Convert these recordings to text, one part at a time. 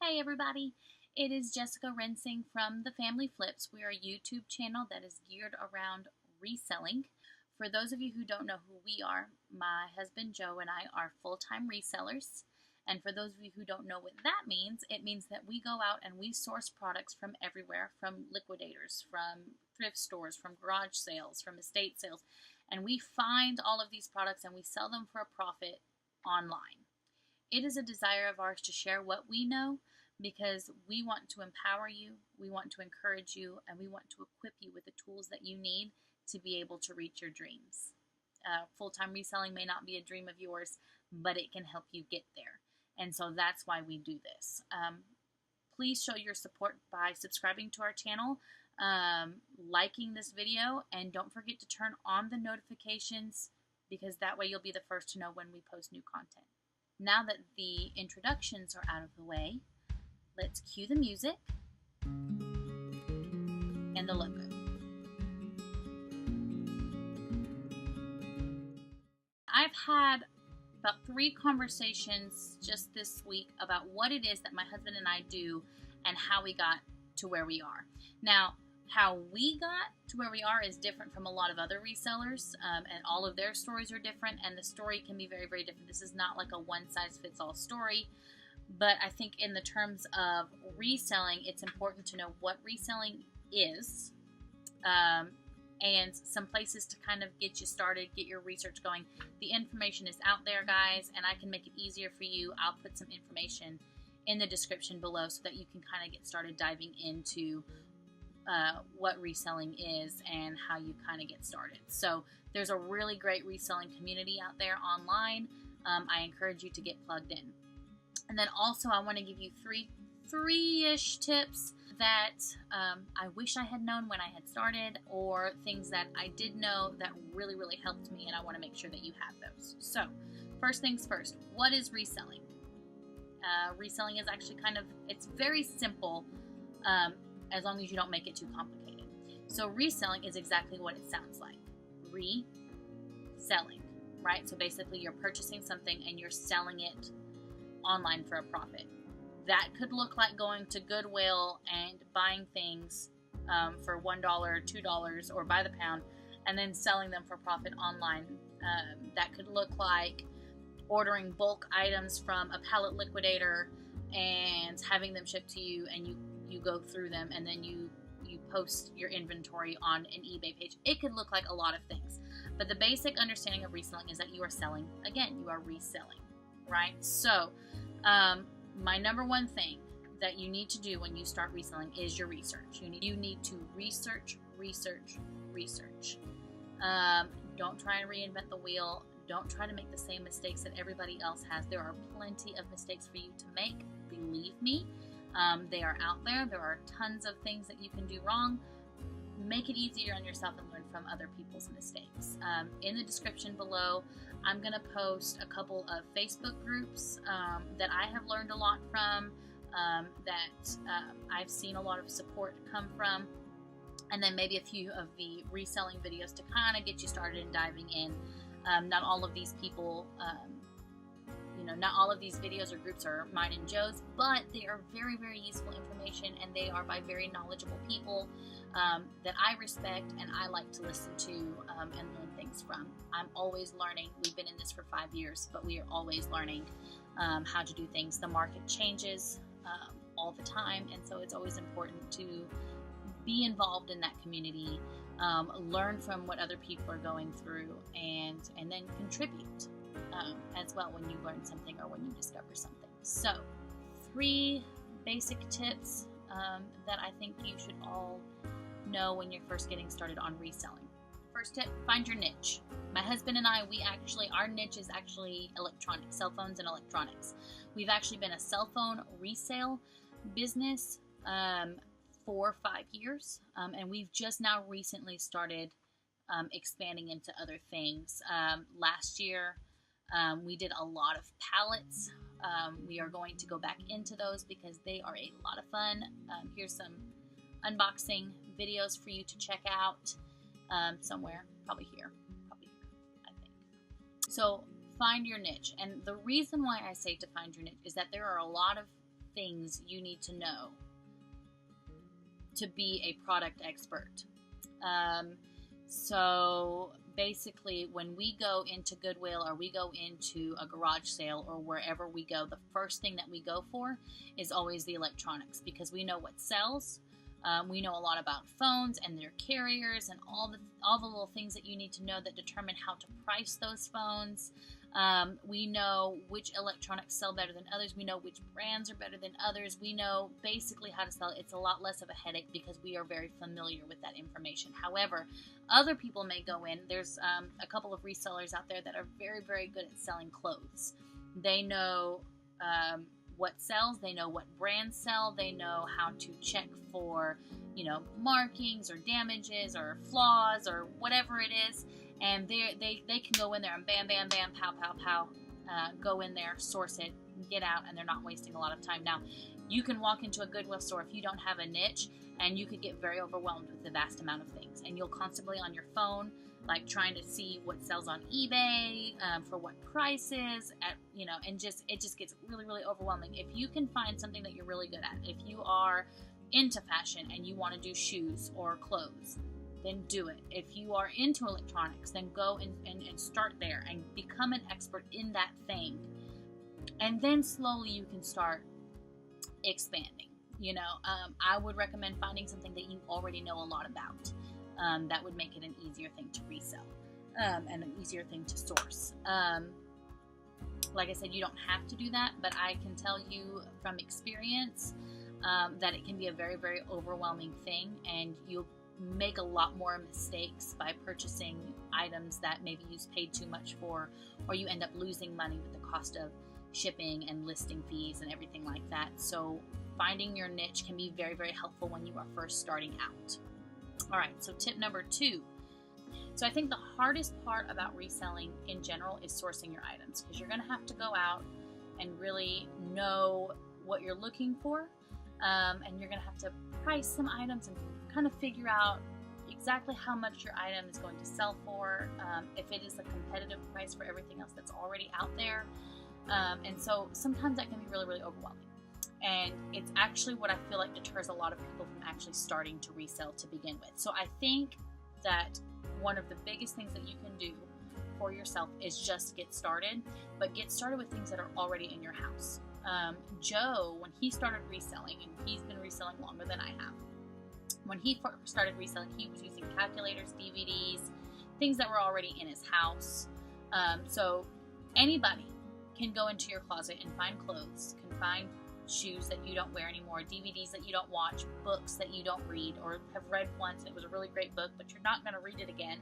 Hey everybody, it is Jessica Rensing from The Family Flips. We are a YouTube channel that is geared around reselling. For those of you who don't know who we are, my husband Joe and I are full-time resellers. And for those of you who don't know what that means, it means that we go out and we source products from everywhere, from liquidators, from thrift stores, from garage sales, from estate sales, and we find all of these products and we sell them for a profit online. It is a desire of ours to share what we know because we want to empower you, we want to encourage you, and we want to equip you with the tools that you need to be able to reach your dreams. Full-time reselling may not be a dream of yours, but it can help you get there. And so that's why we do this. Please show your support by subscribing to our channel, liking this video, and don't forget to turn on the notifications because that way you'll be the first to know when we post new content. Now that the introductions are out of the way, let's cue the music and the logo. I've had about 3 conversations just this week about what it is that my husband and I do and how we got to where we are. Now, how we got to where we are is different from a lot of other resellers, and all of their stories are different, and the story can be very, very different. This is not like a one-size-fits-all story, but I think in the terms of reselling, it's important to know what reselling is, and some places to kind of get you started, get your research going. The information is out there, guys, and I can make it easier for you. I'll put some information in the description below so that you can kind of get started diving into what reselling is and how you kind of get started. So there's a really great reselling community out there online. I encourage you to get plugged in. And then also I want to give you three-ish tips that I wish I had known when I had started, or things that I did know that really, really helped me, and I want to make sure that you have those. So first things first, what is reselling? Reselling is actually it's very simple, as long as you don't make it too complicated. So reselling is exactly what it sounds like. Reselling, right? So basically you're purchasing something and you're selling it online for a profit. That could look like going to Goodwill and buying things for $1, $2, or by the pound, and then selling them for profit online. That could look like ordering bulk items from a pallet liquidator and having them shipped to you, and you go through them, and then you post your inventory on an eBay page. It could look like a lot of things, but the basic understanding of reselling is that you are selling. Again, you are reselling, right? So my number one thing that you need to do when you start reselling is your research. You need to research. Don't try and reinvent the wheel. Don't try to make the same mistakes that everybody else has. There are plenty of mistakes for you to make. Believe me. They are out there. There are tons of things that you can do wrong. Make it easier on yourself and learn from other people's mistakes. In the description below, I'm going to post a couple of Facebook groups that I have learned a lot from, that I've seen a lot of support come from, and then maybe a few of the reselling videos to kind of get you started in diving in. Not all of these people, not all of these videos or groups are mine and Joe's, but they are very, very useful information, and they are by very knowledgeable people that I respect and I like to listen to and learn things from. I'm always learning. We've been in this for 5 years, but we are always learning how to do things. The market changes all the time, and so it's always important to be involved in that community, learn from what other people are going through, and then contribute as well when you learn something or when you discover something. So 3 basic tips that I think you should all know when you're first getting started on reselling. First tip, find your niche. My husband and I, our niche is actually electronics, cell phones and electronics. We've actually been a cell phone resale business for 5 years, and we've just now recently started expanding into other things. Last year, we did a lot of pallets. We are going to go back into those because they are a lot of fun. Here's some unboxing videos for you to check out somewhere, probably here, I think. So find your niche. And the reason why I say to find your niche is that there are a lot of things you need to know to be a product expert. So basically, when we go into Goodwill or we go into a garage sale or wherever we go, the first thing that we go for is always the electronics, because we know what sells. We know a lot about phones and their carriers and all the little things that you need to know that determine how to price those phones. We know which electronics sell better than others. We know which brands are better than others. We know basically how to sell it. It's a lot less of a headache because we are very familiar with that information. However, other people may go in. There's a couple of resellers out there that are very, very good at selling clothes. They know what sells. They know what brands sell. They know how to check for, markings or damages or flaws or whatever it is. And they can go in there and bam, bam, bam, pow, pow, pow, go in there, source it, get out, and they're not wasting a lot of time. Now, you can walk into a Goodwill store if you don't have a niche, and you could get very overwhelmed with the vast amount of things. And you'll constantly on your phone, like trying to see what sells on eBay, for what prices, and it just gets really, really overwhelming. If you can find something that you're really good at, if you are into fashion and you want to do shoes or clothes, then do it. If you are into electronics, then go and start there and become an expert in that thing. And then slowly you can start expanding. I would recommend finding something that you already know a lot about. That would make it an easier thing to resell and an easier thing to source. Like I said, you don't have to do that, but I can tell you from experience that it can be a very, very overwhelming thing, and you'll make a lot more mistakes by purchasing items that maybe you paid too much for, or you end up losing money with the cost of shipping and listing fees and everything like that. So finding your niche can be very, very helpful when you are first starting out. All right, so tip number 2. So I think the hardest part about reselling in general is sourcing your items, because you're going to have to go out and really know what you're looking for, and you're going to have to price some items and kind of figure out exactly how much your item is going to sell for, if it is a competitive price for everything else that's already out there. And so sometimes that can be really, really overwhelming. And it's actually what I feel like deters a lot of people from actually starting to resell to begin with. So I think that one of the biggest things that you can do for yourself is just get started, but get started with things that are already in your house. Joe, when he started reselling, and he's been reselling longer than I have, when he started reselling, he was using calculators, DVDs, things that were already in his house. So anybody can go into your closet and find clothes, can find shoes that you don't wear anymore, DVDs that you don't watch, books that you don't read or have read once and it was a really great book, but you're not going to read it again.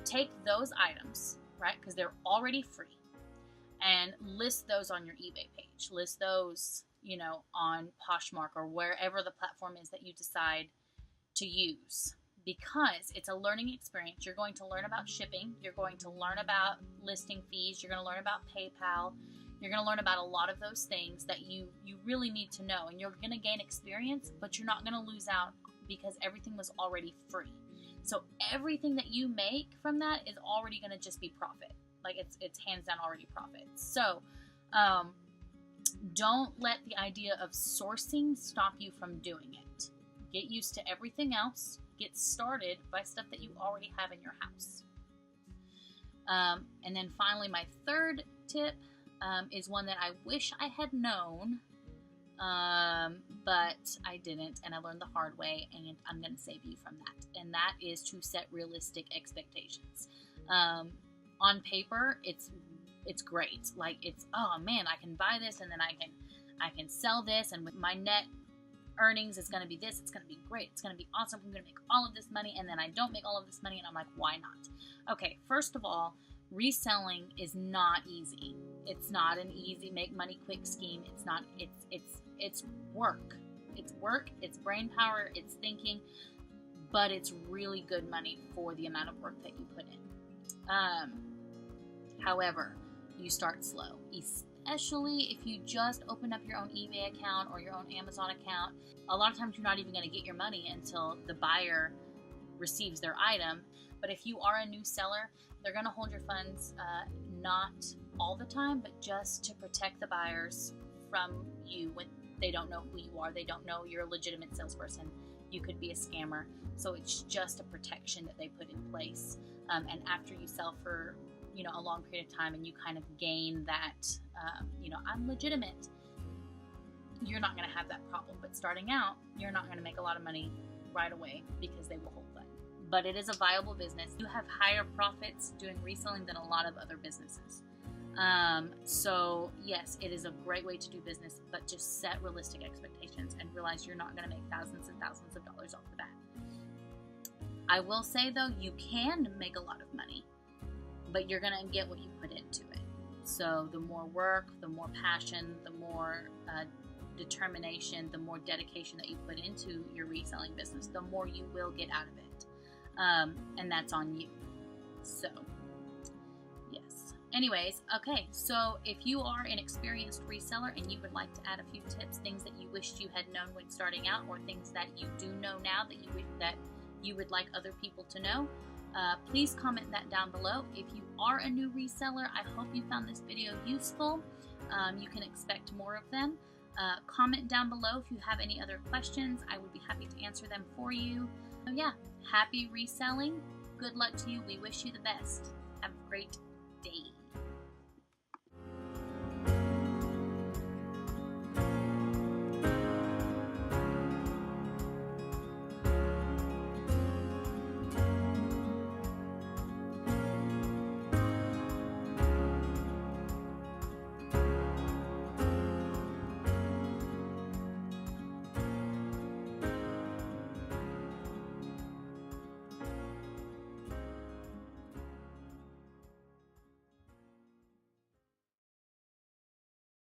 Take those items, right, because they're already free, and list those on your eBay page. List those, on Poshmark or wherever the platform is that you decide to use, because it's a learning experience. You're going to learn about shipping. You're going to learn about listing fees. You're going to learn about PayPal. You're going to learn about a lot of those things that you really need to know, and you're going to gain experience, but you're not going to lose out because everything was already free. So everything that you make from that is already going to just be profit. Like it's hands down already profit. So don't let the idea of sourcing stop you from doing it. Get used to everything else. Get started by stuff that you already have in your house. And then finally, my third tip is one that I wish I had known, but I didn't, and I learned the hard way, and I'm going to save you from that. And that is to set realistic expectations. On paper, it's great. Like oh man, I can buy this, and then I can sell this, and with my net earnings is going to be this. It's going to be great. It's going to be awesome. I'm going to make all of this money, and then I don't make all of this money, and I'm like, why not? Okay, first of all, reselling is not easy. It's not an easy make money quick scheme. It's not. It's work. It's work. It's brain power. It's thinking, but it's really good money for the amount of work that you put in. However, you start slow, especially if you just open up your own eBay account or your own Amazon account. A lot of times you're not even going to get your money until the buyer receives their item. But if you are a new seller, they're going to hold your funds, not all the time, but just to protect the buyers from you They don't know who you are. They don't know you're a legitimate salesperson. You could be a scammer. So it's just a protection that they put in place. And after you sell for, a long period of time and you kind of gain that, I'm legitimate, you're not going to have that problem. But starting out, you're not going to make a lot of money right away because they will hold that. But it is a viable business. You have higher profits doing reselling than a lot of other businesses. So yes, it is a great way to do business, but just set realistic expectations and realize you're not going to make thousands and thousands of dollars off the bat. I will say though, you can make a lot of money, but you're going to get what you put into it. So the more work, the more passion, the more determination, the more dedication that you put into your reselling business, the more you will get out of it. And that's on you. So yes. Anyways, okay, so if you are an experienced reseller and you would like to add a few tips, things that you wished you had known when starting out, or things that you do know now that you would like other people to know, please comment that down below. If you are a new reseller, I hope you found this video useful. You can expect more of them. Comment down below if you have any other questions. I would be happy to answer them for you. So yeah, happy reselling. Good luck to you. We wish you the best. Have a great day.